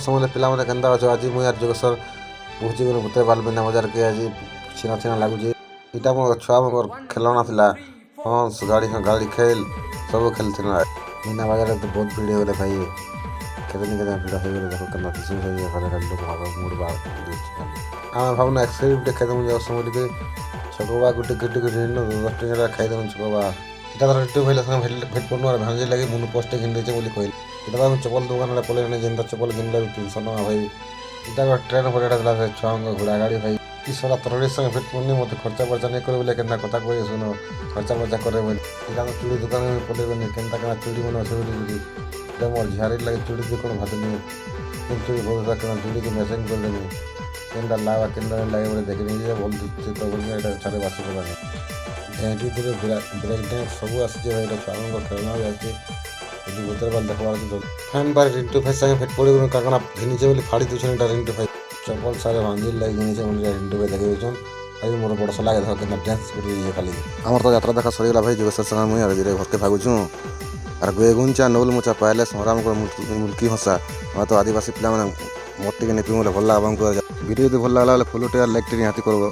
समझे पिलाମାନେ କେନ୍ତା ଅଛ ଆଜି ମୁଇଁ ଆର୍ ଯୋଗେଶ୍ୱର ପହଞ୍ଚି ଗଲୁ ଭୂତେ ବାଲବିନା ବଜାରକେ ଆଜି ଛିନା ଛିନା ଲାଗୁଛେ ଇଟା ମୋ ଛୁଆମାନଙ୍କର ଖେଲଣା ଥିଲା ହଂସ ଗାଡ଼ି ଖେଲ ସବୁ ଖେଲୁଥିଲୁ ମିନା ବଜାରରେ ତ ବହୁତ ଭିଡ଼ ହେଇଗଲେ ଭାଇ କେତେ ଭିଡ଼ ହେଇଗଲେ ଦେଖ କେନ୍ତା ଦିଶୁ ଲୋକ ମୁଡ଼ ବାର ଆମେ ଭାବୁନା ଏକ୍ସକ୍ରିମ୍ ଟିକେ ଖାଇଦେମୁ ଯାଉ ସମୟରେ ଛକବା ଗୋଟେ ଗିଟି ଗିଟି 10 ଟଙ୍କା ଖାଇଦେମୁ ଛକବା এটা ধর একটু হইলে সঙ্গে ভেট পড়নু আর ভাঙি লাগে মনে পোস্টে কিনতেছে বলে কইল এটা আমি চপল দোকানে পলে না যেনটা চপল কিনলে 300 টাকা ভাই এটা ট্রেন পড়ে এটা দিলা ছঙ্গ ঘোড়া গাড়ি ভাই কি সারা তরলের সঙ্গে ভেট পড়নি মতে খরচা বর্চা নেই করে বলে কেনটা কথা কই শুনো খরচা বর্চা করে বলে এটা আমি চুড়ি দোকানে পলে বলে কেনটা কেনা চুড়ি মনে আছে বলে যদি এটা মোর ঝাড়ি লাগে চুড়ি দিয়ে কোনো ভাত নেই কিন্তু চুড়ি বহুত কেনা চুড়ি কে ম্যাচিং করে দেবে কেনটা লাভ কেনটা লাগে বলে দেখে নিয়ে বল দিচ্ছে তো বলে এটা ছাড়ে বাসি করে ঢেঁটি ধরে ব্রেক ড্যান্স ସବୁ ଆସିଛି ଭାଇ ଏଇଟା ଛୁଆଙ୍କ ଖେଳନା ବି ଆସିଛି ଯଦି ଭିତରେ ବାଲ ଦେଖିବାର ଅଛି ଫ୍ୟାନ୍ ବାରେ ରିଣ୍ଟୁ ଭାଇ ସାଙ୍ଗେ ଭେଟ ପଡ଼ିଗଲୁ କାରଣ ଘିନିଛେ ବୋଲି ଫାଡ଼ି ଦେଉଛନ୍ ଏଇଟା ରିଣ୍ଟୁ ଭାଇ ଚପଲ ସାରେ ଭାଞ୍ଜିଲ ଲାଗି ଘିନିଛେ ବୋଲି ରିଣ୍ଟୁ ଭାଇ ଦେଖି ଦେଉଛନ୍ ଭାଇ ମୋର ବଡ଼ ସଲାଗେ ଦେଖ କେନ୍ତା ଡ୍ୟାନ୍ସ କରି ଇଏ ଖାଲି ଆମର ତ ଯାତ୍ରା ଦେଖା ସରିଗଲା ଭାଇ ଯୋଗେଶ୍ୱର ସାଙ୍ଗେ ମୁଇଁ ଆର ଧୀରେ ଘରକେ ଭାଗୁଛୁଁ ଆର୍ ଗୁଏଗୁଞ୍ଚା ନଉଲ ମୁଚା ପାଇଲେ ସଂଗ୍ରାମଙ୍କର ମୁଲକି ହସା ଆମେ ତ ଆଦିବାସୀ ପିଲାମାନେ ମୋର ଟିକେ ନେପି ବୋଲେ ଭଲ ଲାଗ ଆମକୁ ଭିଡ଼ିଓ ଯଦି ଭଲ ଲାଗଲା ବୋଲେ ଫଲୋ ଟିକେ ଲାଇକ୍ ଟିକେ ନିହାତି କରିବ।